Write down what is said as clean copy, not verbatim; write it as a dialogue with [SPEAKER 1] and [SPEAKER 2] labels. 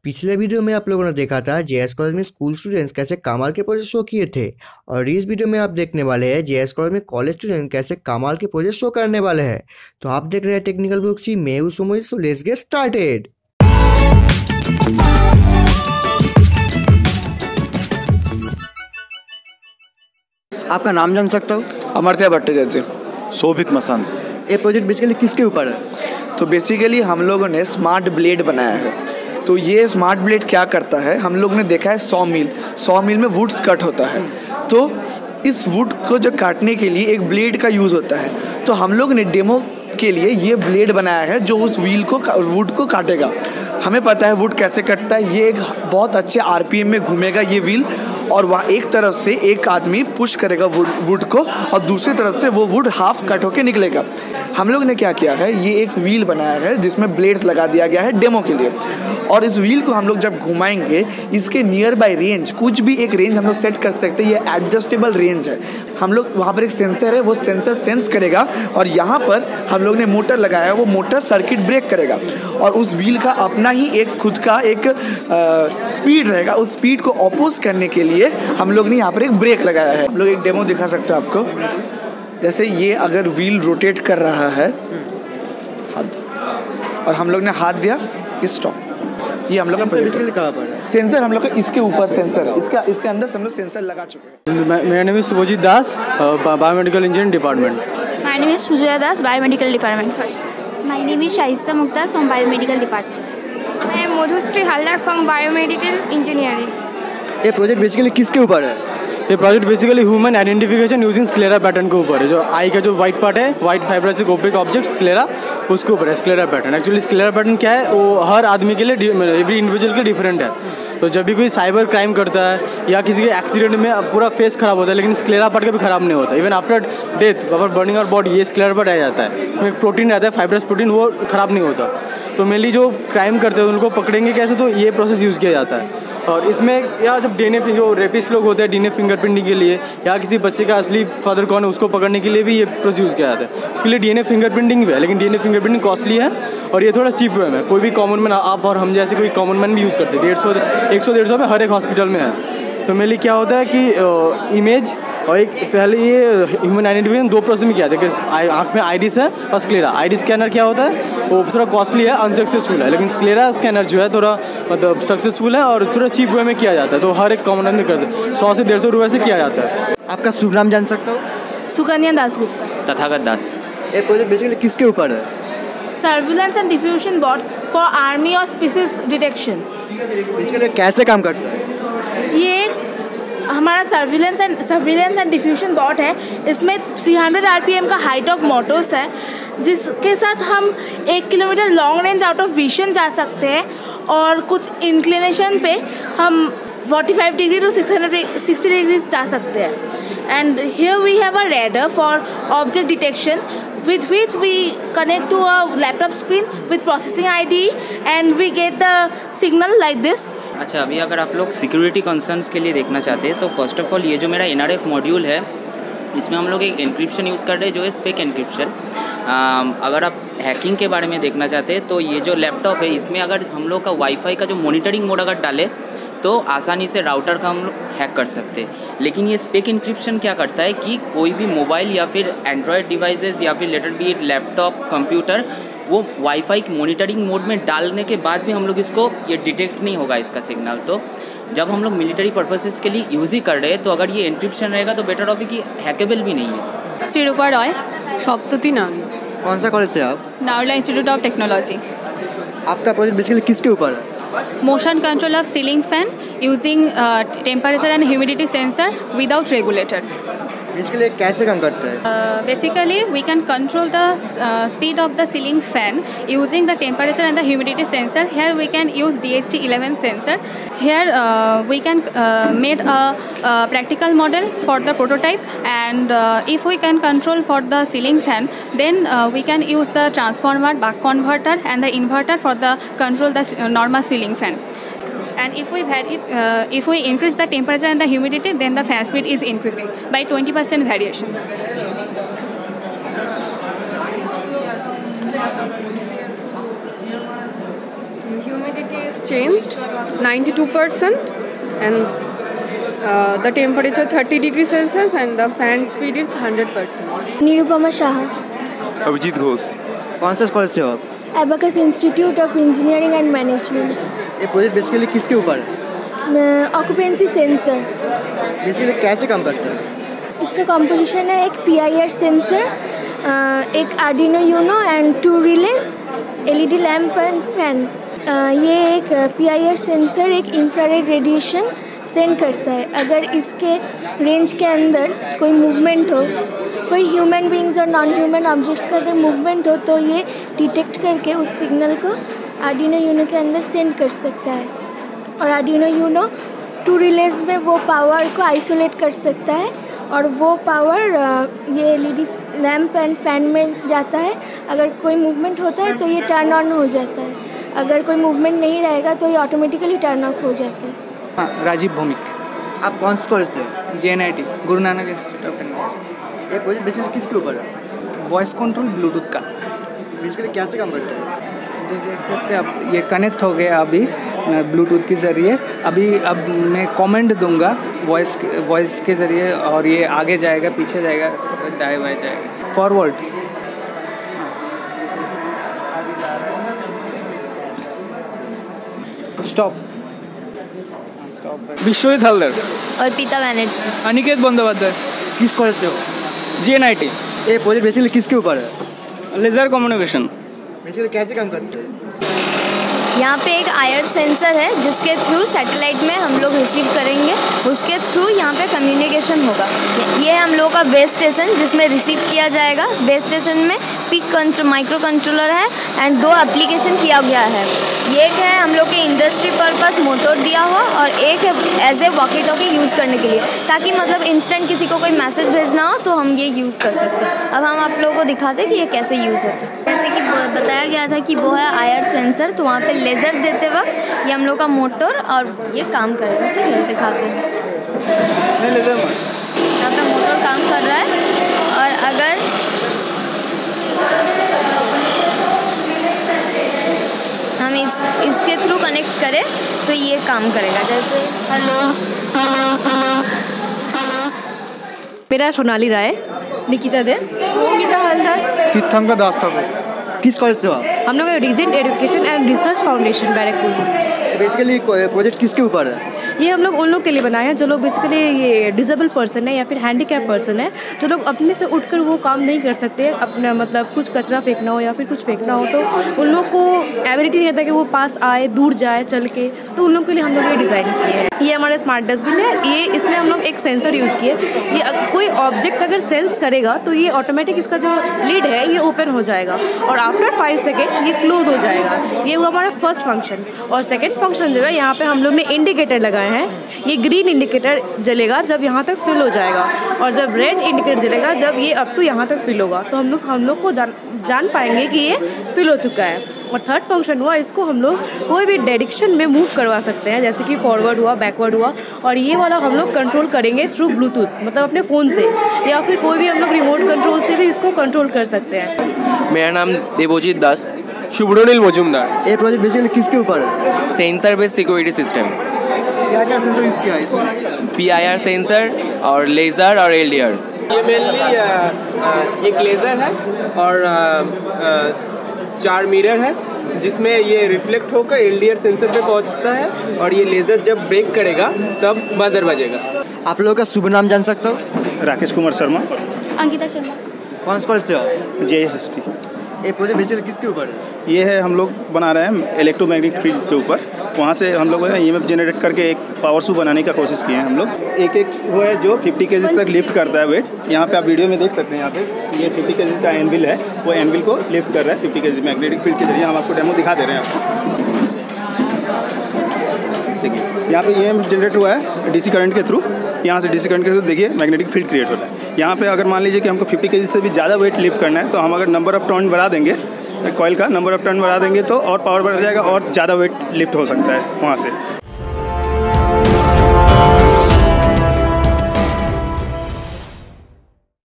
[SPEAKER 1] पिछले वीडियो में आप लोगों ने देखा था जेएस कॉलेज में स्कूल स्टूडेंट्स कैसे कमाल के प्रोजेक्ट शो किए थे और इस वीडियो में आप देखने वाले हैं जेएस कॉलेज में कॉलेज स्टूडेंट कैसे कमाल के प्रोजेक्ट शो करने वाले हैं। तो आप देख रहे हैं टेक्निकल बुक्सी, मैं हूं सुमोहित, सो लेट्स गेट स्टार्टेड।
[SPEAKER 2] आपका नाम जान सकता हूँ?
[SPEAKER 3] अमर्त्य भट्टाचार्य।
[SPEAKER 4] शोभिक मसंत।
[SPEAKER 2] ये प्रोजेक्ट बेसिकली किसके ऊपर है?
[SPEAKER 3] तो बेसिकली हम लोगों ने स्मार्ट ब्लेड बनाया है। तो ये स्मार्ट ब्लेड क्या करता है, हम लोग ने देखा है सॉ मिल में वुड्स कट होता है। तो इस वुड को जो काटने के लिए एक ब्लेड का यूज़ होता है। तो हम लोग ने डेमो के लिए ये ब्लेड बनाया है जो उस वुड को काटेगा। हमें पता है वुड कैसे कटता है। ये एक बहुत अच्छे आरपीएम में घूमेगा ये व्हील, और वहाँ एक तरफ से एक आदमी पुश करेगा वुड को और दूसरी तरफ से वो वुड हाफ कट होके निकलेगा। हम लोग ने क्या किया है, ये एक व्हील बनाया है जिसमें ब्लेड्स लगा दिया गया है डेमो के लिए। और इस व्हील को हम लोग जब घुमाएंगे, इसके नियर बाय रेंज कुछ भी एक रेंज हम लोग सेट कर सकते हैं। ये एडजस्टेबल रेंज है। हम लोग वहाँ पर एक सेंसर है, वो सेंसर सेंस करेगा और यहाँ पर हम लोग ने मोटर लगाया है, वो मोटर सर्किट ब्रेक करेगा और उस व्हील का अपना ही एक खुद का एक स्पीड रहेगा। उस स्पीड को अपोज करने के लिए हम लोग ने यहाँ पर एक ब्रेक लगाया है। हम लोग एक डेमो दिखा सकते हैं आपको। जैसे ये अगर व्हील रोटेट कर रहा है और हम लोग ने हाथ दिया, स्टॉप। ये हम लोग का सेंसर हम लोग का इसके ऊपर सेंसर है, इसके अंदर हम लोग सेंसर लगा चुके हैं।
[SPEAKER 5] मेरा नाम है Shubhajit Das, biomedical engineering department.
[SPEAKER 6] My name is Sujoya Das, biomedical department. My name is Shaista Mukhtar from biomedical department.
[SPEAKER 7] I am Madhusri Haldar from biomedical engineering.
[SPEAKER 2] ये प्रोजेक्ट बेसिकली किसके ऊपर है?
[SPEAKER 5] ये project basically human identification using sclera pattern के ऊपर है। जो आई का जो वाइट पार्ट है, वाइट फाइबर से ओपेक ऑब्जेक्ट स्क्लेरा, उसके ऊपर है sclera pattern. Actually sclera pattern क्या है, वो हर आदमी के लिए, एवरी इंडिविजुअल के डिफरेंट है। तो जब भी कोई साइबर क्राइम करता है या किसी के एक्सीडेंट में पूरा फेस खराब होता है, लेकिन स्क्लेरा पार्ट का भी खराब नहीं होता। Even after death, after burning और बॉडी, ये स्क्लेरा पार्ट आ जाता है। इसमें एक प्रोटीन रहता है, फाइब्रस प्रोटीन, वो खराब नहीं होता। तो मेनली जो क्राइम करते हैं उनको पकड़ेंगे कैसे, तो ये प्रोसेस यूज़ किया जाता है। और इसमें या जब डीएनए, जो रेपिस्ट लोग होते हैं डीएनए फिंगरप्रिंटिंग के लिए, या किसी बच्चे का असली फादर कौन है उसको पकड़ने के लिए भी ये प्रोसेस यूज़ किया जाता है। उसके लिए डीएनए फिंगरप्रिंटिंग भी है, लेकिन डीएनए फिंगरप्रिंटिंग कॉस्टली है और ये थोड़ा चीप वे में। कोई भी कॉमन मैन, आप और हम जैसे कोई कॉमन मैन भी यूज़ करते हैं। 150 में हर एक हॉस्पिटल में है। तो मेनली क्या होता है कि इमेज और एक पहले ये ह्यूमन आइडेंटिफिकेशन 2 प्रोसेस में किया था कि आँख में आइरिस है और स्क्लेरा। आइरिस स्कैनर क्या होता है, वो थोड़ा कॉस्टली है, अनसक्सेसफुल है, लेकिन स्क्लेरा स्कैनर जो है थोड़ा मतलब सक्सेसफुल है और थोड़ा चीप वे में किया जाता है। तो हर एक कॉमन में करते हैं, 100 से 150 रुपये से किया जाता है।
[SPEAKER 2] आपका शुभ नाम जान सकता हूँ?
[SPEAKER 6] सुकन्या दासगुप्ता।
[SPEAKER 8] तथागत दास।
[SPEAKER 2] ये प्रोजेक्ट बेसिकली किसके ऊपर है?
[SPEAKER 6] Surveillance and diffusion bot for army और स्पीसीज डिटेक्शन।
[SPEAKER 2] बेसिकली कैसे काम करता है?
[SPEAKER 6] ये हमारा सर्विलेंस एंड डिफ्यूजन बॉट है। इसमें 300 RPM का हाइट ऑफ मोटर्स है, जिसके साथ हम 1 kilometre long range out of vision जा सकते हैं और कुछ इंक्लिनेशन पे हम 45 डिग्री टू 60 डिग्रीज जा सकते हैं। And here we have a radar for object detection with which we connect to a laptop screen with processing ID and we get the signal like this.
[SPEAKER 8] अच्छा, अभी अगर आप लोग सिक्योरिटी कंसर्न्स के लिए देखना चाहते हैं तो फर्स्ट ऑफ ऑल ये जो मेरा NRF मॉड्यूल है, इसमें हम लोग एक एन्क्रिप्शन यूज़ कर रहे हैं जो है स्पेक एन्क्रिप्शन। अगर आप हैकिंग के बारे में देखना चाहते हैं तो ये जो लैपटॉप है, इसमें अगर हम लोग का वाईफाई का जो मॉनिटरिंग मोड अगर डाले तो आसानी से राउटर का हम लोग हैक कर सकते हैं। लेकिन ये स्पेक इंक्रिप्शन क्या करता है कि कोई भी मोबाइल या फिर एंड्रॉयड डिवाइसेस या फिर लेटर बी लैपटॉप, कंप्यूटर, वो वाईफाई मॉनिटरिंग मोड में डालने के बाद भी हम लोग इसको ये डिटेक्ट नहीं होगा इसका सिग्नल। तो जब हम लोग मिलिट्री पर्पसेस के लिए यूज़ ही कर रहे हैं तो अगर ये इंक्रिप्शन रहेगा तो बेटर ऑफ है कि हैकेबल भी नहीं है।
[SPEAKER 7] श्रीरूपा रॉय, सप्तती नाम।
[SPEAKER 2] कौन सा कॉलेज से आप?
[SPEAKER 7] नावला इंस्टीट्यूट ऑफ टेक्नोलॉजी।
[SPEAKER 2] आपका प्रोजेक्ट बेसिकली किसके ऊपर है?
[SPEAKER 7] Motion control of ceiling fan using temperature and humidity sensor without regulator.
[SPEAKER 2] Basically कैसे काम करता है?
[SPEAKER 7] Basically, we can control the speed of the ceiling fan using the temperature and the humidity sensor. Here we can use DHT11 sensor. Here we can made a practical model for the prototype, and if we can control for the ceiling fan, then we can use the transformer, buck converter, and the inverter for the control the normal ceiling fan. And if we increase the temperature and the humidity, then the fan speed is increasing by 20% variation. Humidity is
[SPEAKER 4] changed 92%, and the temperature 30 degrees Celsius, and the fan speed is 100%.
[SPEAKER 9] Nirupama Shah,
[SPEAKER 10] Abhijit Ghosh.
[SPEAKER 2] कौन सा college से हो आप?
[SPEAKER 9] Abacus institute of engineering and management.
[SPEAKER 2] ये project basically किसके ऊपर है?
[SPEAKER 9] Occupancy sensor.
[SPEAKER 2] Basically कैसे काम करता है?
[SPEAKER 9] इसका कॉम्पोजिशन है एक PIR सेंसर, एक Arduino Uno and 2 relays, LED lamp and fan. ये एक PIR सेंसर एक इंफ्रारेड रेडिएशन सेंड करता है। अगर इसके रेंज के अंदर कोई मूवमेंट हो, कोई ह्यूमन बीइंग्स और नॉन ह्यूमन ऑब्जेक्ट्स का अगर मूवमेंट हो, तो ये डिटेक्ट करके उस सिग्नल को आर्डिनो यूनो के अंदर सेंड कर सकता है। और आर्डिनो यूनो 2 रिलेज में वो पावर को आइसोलेट कर सकता है, और वो पावर ये LED लैम्प एंड फैन में जाता है। अगर कोई मूवमेंट होता है तो ये टर्न ऑन हो जाता है, अगर कोई मूवमेंट नहीं रहेगा तो ये ऑटोमेटिकली टर्न ऑफ हो जाता है।
[SPEAKER 11] हाँ, राजीव भौमिक।
[SPEAKER 2] आप कौन से कॉलेज से?
[SPEAKER 11] JNIT, Guru Nanak institute of technology.
[SPEAKER 2] ये प्रोजेक्ट बेसिकली किसके ऊपर है?
[SPEAKER 11] वॉइस कंट्रोल ब्लूटूथ का।
[SPEAKER 2] बेसिकली कैसे काम करता है?
[SPEAKER 11] ये देख सकते हैं आप, ये कनेक्ट हो गया अभी ब्लूटूथ के ज़रिए। अब मैं कमेंट दूंगा वॉइस के ज़रिए, और ये आगे जाएगा, पीछे जाएगा, दाएं बाएं जाएगा, फॉरवर्ड। स्टॉप।
[SPEAKER 5] विश्वजीत हल्दर।
[SPEAKER 9] अर्पिता बैनर्जी।
[SPEAKER 5] अनिकेत बंदोपाध्याय।
[SPEAKER 2] किस कॉलेज से हो?
[SPEAKER 5] JNIT।
[SPEAKER 2] ये प्रोजेक्ट बेसिकली किसके ऊपर है?
[SPEAKER 5] Laser communication.
[SPEAKER 2] बेसिकली कैसे काम करते हैं?
[SPEAKER 9] यहाँ पे एक IR सेंसर है जिसके थ्रू सैटेलाइट में हम लोग रिसीव करेंगे, उसके थ्रू यहाँ पे कम्युनिकेशन होगा। ये है हम लोग का बेस स्टेशन जिसमें रिसीव किया जाएगा। बेस स्टेशन में पिक माइक्रो कंट्रोलर है एंड 2 एप्लीकेशन किया गया है। एक है हम लोग के इंडस्ट्री पर्पस मोटर दिया हुआ, और एक है as a walkie talkie use करने के लिए, ताकि मतलब इंस्टेंट किसी को कोई मैसेज भेजना हो तो हम ये यूज़ कर सकते हैं। अब हम आप लोगों को दिखाते हैं कि ये कैसे यूज़ होता है। जैसे कि बताया गया था कि वो है IR सेंसर, तो वहाँ पे लेज़र देते वक्त ये हम लोग का मोटर और ये काम करेगा। ठीक है, दिखाते हैं। यहाँ पे मोटर काम कर रहा है, और अगर हम इसके थ्रू कनेक्ट करें तो ये काम करेगा। जैसे हेलो।
[SPEAKER 12] मेरा सोनाली राय, निकिता दे,
[SPEAKER 6] निकिता हल्दर,
[SPEAKER 2] तीर्थंकर दास ठाकुर। किस कॉलेज से हो आप?
[SPEAKER 12] हम लोग Regent education and research foundation Barrackpore.
[SPEAKER 2] Basically project किसके ऊपर है?
[SPEAKER 12] ये हम लोग उन लोग के लिए बनाए हैं जो लोग बेसिकली ये डिसेबल पर्सन है या फिर हैंडीकैप पर्सन है, जो लोग अपने से उठकर वो काम नहीं कर सकते, अपना मतलब कुछ कचरा फेंकना हो या फिर कुछ फेंकना हो, तो उन लोग को एबिलिटी नहीं रहता कि वो पास आए, दूर जाए चल के, तो उन लोग के लिए हम लोग ये डिज़ाइन किए हैं। ये हमारा स्मार्ट डस्टबिन है। ये इसमें हम लोग एक सेंसर यूज़ किए। ये कोई ऑब्जेक्ट अगर सेंस करेगा तो ये ऑटोमेटिक इसका जो लिड है ये ओपन हो जाएगा, और आफ्टर 5 सेकेंड ये क्लोज हो जाएगा। ये हुआ हमारा फर्स्ट फंक्शन। और सेकेंड फंक्शन जो है, यहाँ पे हम लोग ने इंडिकेटर लगाए हैं। ये ग्रीन इंडिकेटर जलेगा जब यहाँ तक फिल हो जाएगा, और जब रेड इंडिकेटर जलेगा जब ये अप टू यहाँ तक फिल होगा, तो हम लोग को जान पाएंगे कि ये फिल हो चुका है। और थर्ड फंक्शन हुआ, इसको हम लोग कोई भी डायरेक्शन में मूव करवा सकते हैं, जैसे कि फॉरवर्ड हुआ, बैकवर्ड हुआ, और ये वाला हम लोग कंट्रोल करेंगे थ्रू ब्लूटूथ, मतलब अपने फ़ोन से, या फिर कोई भी हम लोग रिमोट कंट्रोल से भी इसको कंट्रोल कर सकते हैं।
[SPEAKER 13] मेरा नाम देवोजीत दास। शुभ्रोनील मजुमदार।
[SPEAKER 2] ये प्रोजेक्ट बेसिकली किसके ऊपर है?
[SPEAKER 13] Sensor based security system.
[SPEAKER 2] क्या क्या सेंसर यूज़ किया है इसमें?
[SPEAKER 13] PIR सेंसर और लेज़र और LDR।
[SPEAKER 14] ये मेनली एक लेज़र है और 4 मिरर है, जिसमें ये रिफ्लेक्ट होकर LDR सेंसर पे पहुंचता है, और ये लेज़र जब ब्रेक करेगा तब बजर बजेगा।
[SPEAKER 2] आप लोगों का शुभ नाम जान सकता हूँ?
[SPEAKER 15] राकेश कुमार शर्मा।
[SPEAKER 9] अंकिता शर्मा।
[SPEAKER 2] कौन से कॉलेज से हो?
[SPEAKER 15] JSSP।
[SPEAKER 2] ये प्रोजेक्ट बेसिकली किसके ऊपर है?
[SPEAKER 15] ये है हम लोग बना रहे हैं इलेक्ट्रोमैग्नेटिक फील्ड के ऊपर। वहाँ से हम लोग EMF जनरेट करके एक पावर शू बनाने का कोशिश किए हैं हम लोग। एक वो है जो 50 kg तक लिफ्ट करता है वेट। यहाँ पे आप वीडियो में देख सकते हैं, यहाँ पे ये 50 kg का एनविल है, वो एनविल को लिफ्ट कर रहा है 50 kg मैग्नेटिक फील्ड के जरिए। हम आपको डेमो दिखा दे रहे हैं आपको। देखिए यहाँ पे EMF जनरेट हुआ है DC करंट के थ्रू। यहाँ से DC करंट के थ्रू देखिए मैग्नेटिक फील्ड क्रिएट होता है। यहाँ पे अगर मान लीजिए कि हमको 50 kg से भी ज़्यादा वेट लिफ्ट करना है, तो हम अगर नंबर ऑफ टर्न बढ़ा देंगे, कॉइल का नंबर ऑफ टर्न बढ़ा देंगे तो और पावर बढ़ जाएगा और ज़्यादा वेट लिफ्ट हो सकता है वहाँ से।